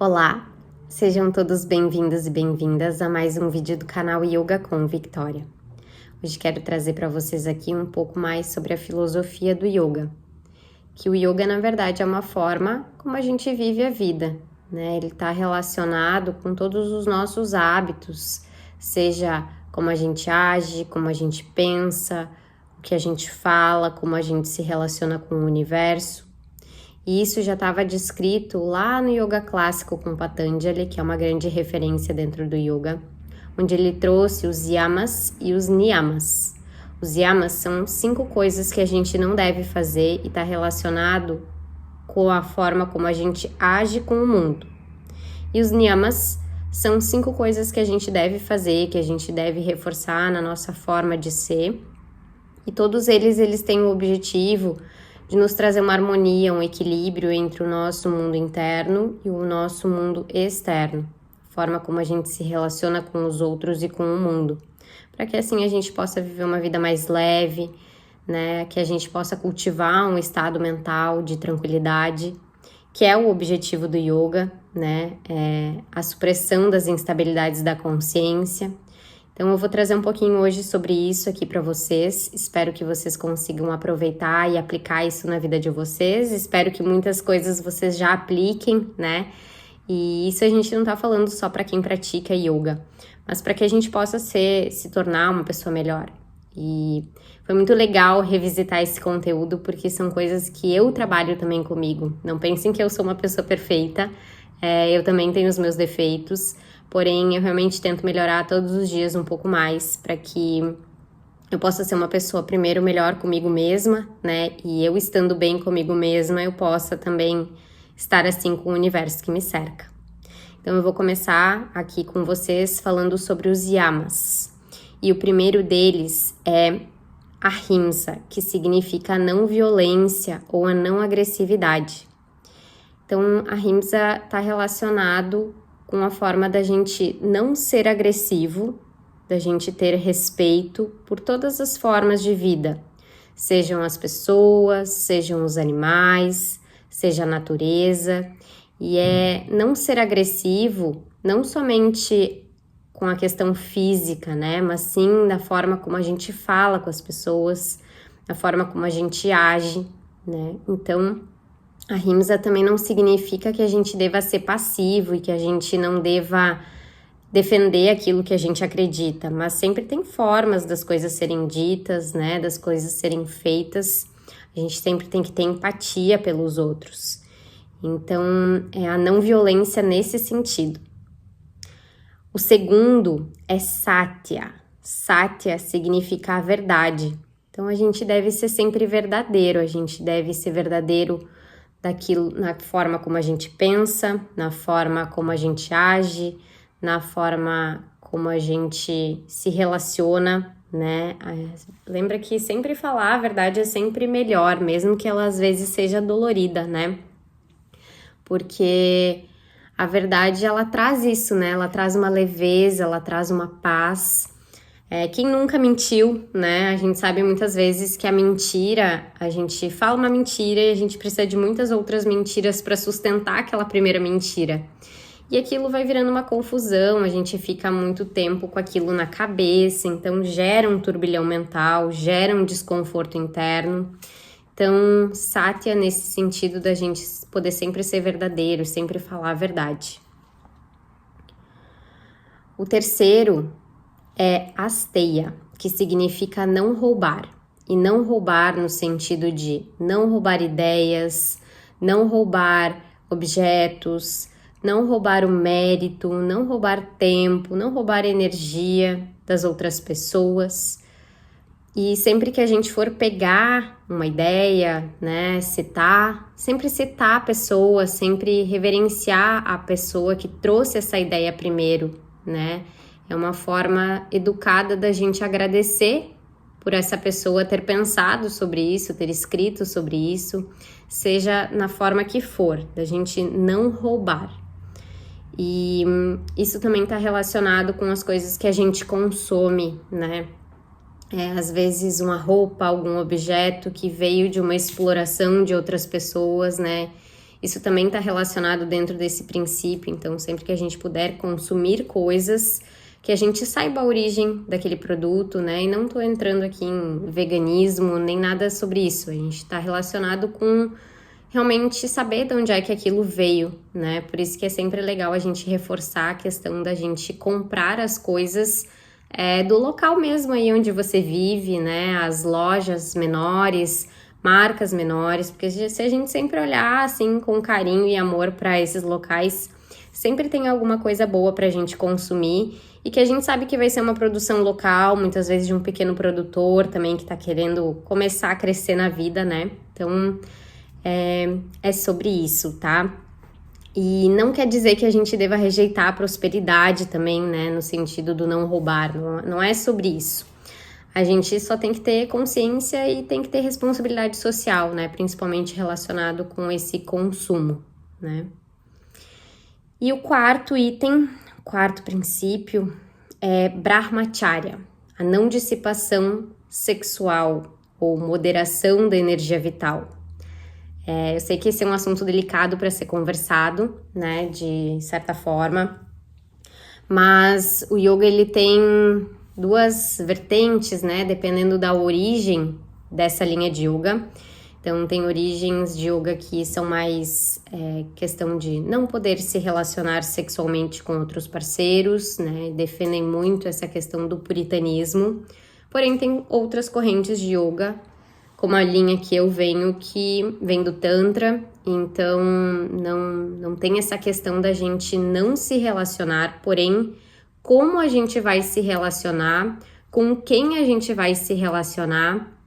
Olá, sejam todos bem-vindos e bem-vindas a mais um vídeo do canal Yoga com Victoria. Hoje quero trazer para vocês aqui um pouco mais sobre a filosofia do Yoga. Que o Yoga, na verdade, é uma forma como a gente vive a vida, né? Ele está relacionado com todos os nossos hábitos, seja como a gente age, como a gente pensa, o que a gente fala, como a gente se relaciona com o universo. E isso já estava descrito lá no Yoga Clássico com Patanjali, que é uma grande referência dentro do Yoga, onde ele trouxe os yamas e os niyamas. Os yamas são 5 coisas que a gente não deve fazer e está relacionado com a forma como a gente age com o mundo. E os niyamas são 5 coisas que a gente deve fazer, que a gente deve reforçar na nossa forma de ser. E todos eles têm o objetivo de nos trazer uma harmonia, um equilíbrio entre o nosso mundo interno e o nosso mundo externo, a forma como a gente se relaciona com os outros e com o mundo, para que assim a gente possa viver uma vida mais leve, né? Que a gente possa cultivar um estado mental de tranquilidade, que é o objetivo do yoga, né? É a supressão das instabilidades da consciência. Então eu vou trazer um pouquinho hoje sobre isso aqui para vocês, espero que vocês consigam aproveitar e aplicar isso na vida de vocês, espero que muitas coisas vocês já apliquem, né? E isso a gente não tá falando só para quem pratica yoga, mas para que a gente possa se tornar uma pessoa melhor. E foi muito legal revisitar esse conteúdo, porque são coisas que eu trabalho também comigo. Não pensem que eu sou uma pessoa perfeita, eu também tenho os meus defeitos, porém eu realmente tento melhorar todos os dias um pouco mais para que eu possa ser uma pessoa, primeiro, melhor comigo mesma, né? E eu estando bem comigo mesma, eu possa também estar assim com o universo que me cerca. Então eu vou começar aqui com vocês falando sobre os yamas. E o primeiro deles é ahimsa, que significa a não violência ou a não agressividade. Então, ahimsa está relacionado com a forma da gente não ser agressivo, da gente ter respeito por todas as formas de vida, sejam as pessoas, sejam os animais, seja a natureza, e é não ser agressivo, não somente com a questão física, né, mas sim da forma como a gente fala com as pessoas, da forma como a gente age, né, então a ahimsa também não significa que a gente deva ser passivo e que a gente não deva defender aquilo que a gente acredita, mas sempre tem formas das coisas serem ditas, né, das coisas serem feitas. A gente sempre tem que ter empatia pelos outros. Então, é a não violência nesse sentido. O segundo é satya. Satya significa a verdade. Então, a gente deve ser sempre verdadeiro, a gente deve ser verdadeiro daquilo, na forma como a gente pensa, na forma como a gente age, na forma como a gente se relaciona, né? Lembra que sempre falar a verdade é sempre melhor, mesmo que ela às vezes seja dolorida, né? Porque a verdade, ela traz isso, né? Ela traz uma leveza, ela traz uma paz. Quem nunca mentiu, né? A gente sabe muitas vezes que a mentira, a gente fala uma mentira e a gente precisa de muitas outras mentiras para sustentar aquela primeira mentira. E aquilo vai virando uma confusão, a gente fica muito tempo com aquilo na cabeça, então gera um turbilhão mental, gera um desconforto interno. Então, satya nesse sentido da gente poder sempre ser verdadeiro, sempre falar a verdade. O terceiro é asteya, que significa não roubar. E não roubar no sentido de não roubar ideias, não roubar objetos, não roubar o mérito, não roubar tempo, não roubar energia das outras pessoas. E sempre que a gente for pegar uma ideia, né, sempre citar a pessoa, sempre reverenciar a pessoa que trouxe essa ideia primeiro, né? É uma forma educada da gente agradecer por essa pessoa ter pensado sobre isso, ter escrito sobre isso, seja na forma que for, da gente não roubar. E isso também está relacionado com as coisas que a gente consome, né? Às vezes uma roupa, algum objeto que veio de uma exploração de outras pessoas, né? Isso também está relacionado dentro desse princípio, então sempre que a gente puder consumir coisas, que a gente saiba a origem daquele produto, né? E não tô entrando aqui em veganismo, nem nada sobre isso. A gente tá relacionado com realmente saber de onde é que aquilo veio, né? Por isso que é sempre legal a gente reforçar a questão da gente comprar as coisas do local mesmo aí onde você vive, né? As lojas menores, marcas menores, porque se a gente sempre olhar assim com carinho e amor para esses locais, sempre tem alguma coisa boa pra gente consumir e que a gente sabe que vai ser uma produção local, muitas vezes de um pequeno produtor também que tá querendo começar a crescer na vida, né? Então, é sobre isso, tá? E não quer dizer que a gente deva rejeitar a prosperidade também, né? No sentido do não roubar, não é sobre isso. A gente só tem que ter consciência e tem que ter responsabilidade social, né? Principalmente relacionado com esse consumo, né? E o quarto item, quarto princípio, é Brahmacharya, a não dissipação sexual ou moderação da energia vital. Eu sei que esse é um assunto delicado para ser conversado, né, de certa forma, mas o yoga ele tem duas vertentes, né, dependendo da origem dessa linha de yoga. Então, tem origens de yoga que são mais questão de não poder se relacionar sexualmente com outros parceiros, né? Defendem muito essa questão do puritanismo. Porém, tem outras correntes de yoga, como a linha que eu venho, que vem do Tantra. Então, não tem essa questão da gente não se relacionar, porém, como a gente vai se relacionar, com quem a gente vai se relacionar,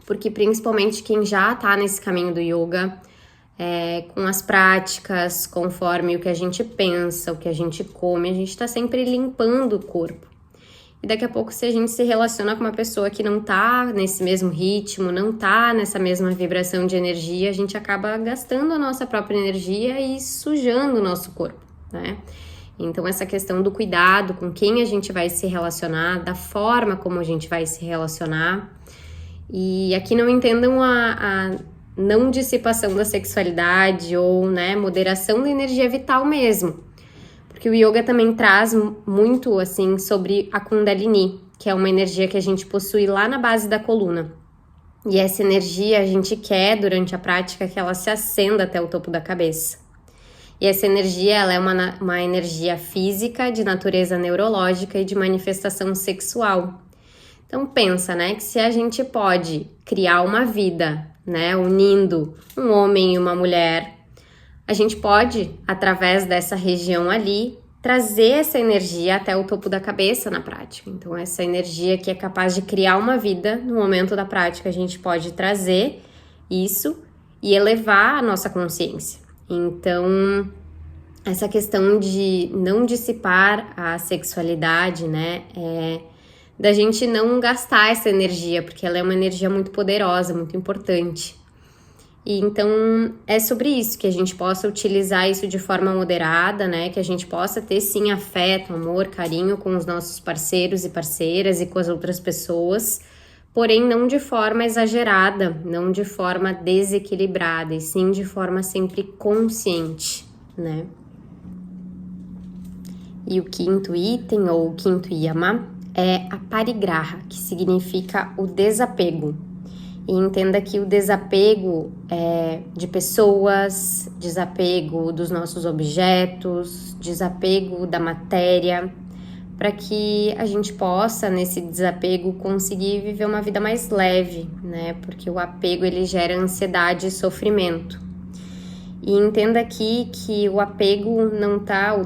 porque principalmente quem já tá nesse caminho do yoga, com as práticas, conforme o que a gente pensa, o que a gente come, a gente tá sempre limpando o corpo. E daqui a pouco, se a gente se relaciona com uma pessoa que não tá nesse mesmo ritmo, não tá nessa mesma vibração de energia, a gente acaba gastando a nossa própria energia e sujando o nosso corpo, né? Então, essa questão do cuidado com quem a gente vai se relacionar, da forma como a gente vai se relacionar. E aqui não entendam a não dissipação da sexualidade ou, né, moderação da energia vital mesmo. Porque o yoga também traz muito, assim, sobre a Kundalini, que é uma energia que a gente possui lá na base da coluna. E essa energia a gente quer, durante a prática, que ela se acenda até o topo da cabeça. E essa energia, ela é uma energia física, de natureza neurológica e de manifestação sexual. Então pensa, né, que se a gente pode criar uma vida, né, unindo um homem e uma mulher, a gente pode, através dessa região ali, trazer essa energia até o topo da cabeça na prática. Então essa energia que é capaz de criar uma vida, no momento da prática a gente pode trazer isso e elevar a nossa consciência. Então essa questão de não dissipar a sexualidade, né, da gente não gastar essa energia, porque ela é uma energia muito poderosa, muito importante. E então é sobre isso, que a gente possa utilizar isso de forma moderada, né? Que a gente possa ter sim afeto, amor, carinho com os nossos parceiros e parceiras e com as outras pessoas, porém não de forma exagerada, não de forma desequilibrada, e sim de forma sempre consciente, né? E o quinto item, ou o quinto yama, é a parigraha, que significa o desapego. E entenda que o desapego é de pessoas, desapego dos nossos objetos, desapego da matéria, para que a gente possa, nesse desapego, conseguir viver uma vida mais leve, né? Porque o apego, ele gera ansiedade e sofrimento. E entenda aqui que o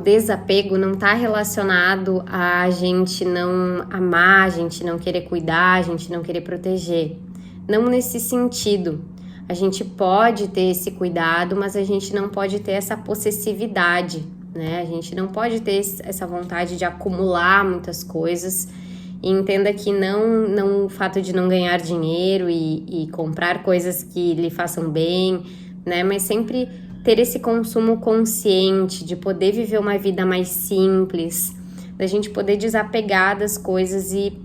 desapego não tá relacionado a gente não amar, a gente não querer cuidar, a gente não querer proteger. Não nesse sentido. A gente pode ter esse cuidado, mas a gente não pode ter essa possessividade, né? A gente não pode ter essa vontade de acumular muitas coisas. E entenda que não o fato de não ganhar dinheiro e comprar coisas que lhe façam bem, né? Mas sempre ter esse consumo consciente, de poder viver uma vida mais simples, da gente poder desapegar das coisas e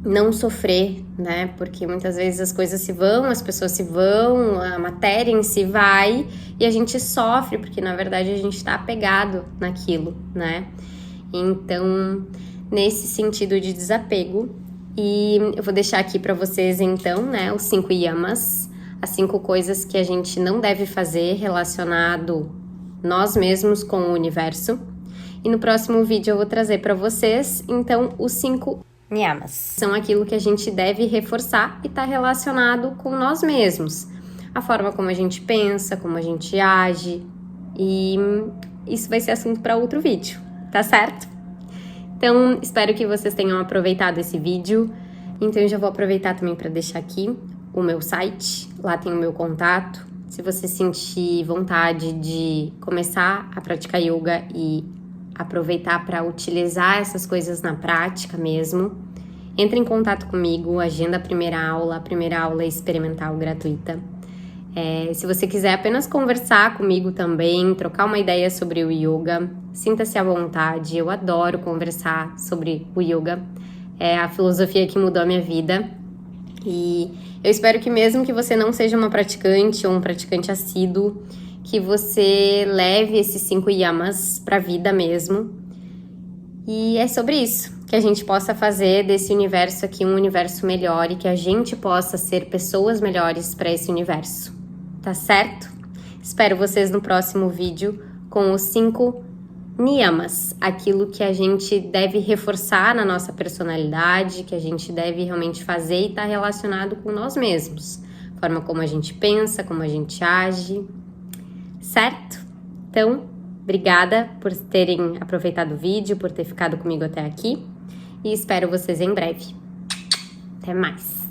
não sofrer, né? Porque muitas vezes as coisas se vão, as pessoas se vão, a matéria em si vai e a gente sofre, porque na verdade a gente tá apegado naquilo, né? Então, nesse sentido de desapego, e eu vou deixar aqui para vocês então, né, os 5 yamas, as 5 coisas que a gente não deve fazer relacionado nós mesmos com o universo. E no próximo vídeo eu vou trazer para vocês, então, os 5 niyamas. São aquilo que a gente deve reforçar e tá relacionado com nós mesmos. A forma como a gente pensa, como a gente age, e isso vai ser assunto para outro vídeo, tá certo? Então, espero que vocês tenham aproveitado esse vídeo. Então, eu já vou aproveitar também para deixar aqui o meu site. Lá tem o meu contato. Se você sentir vontade de começar a praticar yoga e aproveitar para utilizar essas coisas na prática mesmo, entre em contato comigo, agenda a primeira aula é experimental gratuita. Se você quiser apenas conversar comigo também, trocar uma ideia sobre o yoga, sinta-se à vontade. Eu adoro conversar sobre o yoga. É a filosofia que mudou a minha vida. E eu espero que mesmo que você não seja uma praticante ou um praticante assíduo, que você leve esses 5 yamas para a vida mesmo. E é sobre isso, que a gente possa fazer desse universo aqui um universo melhor e que a gente possa ser pessoas melhores para esse universo. Tá certo? Espero vocês no próximo vídeo com os 5 niyamas, aquilo que a gente deve reforçar na nossa personalidade, que a gente deve realmente fazer e tá relacionado com nós mesmos. Forma como a gente pensa, como a gente age, certo? Então, obrigada por terem aproveitado o vídeo, por ter ficado comigo até aqui e espero vocês em breve. Até mais!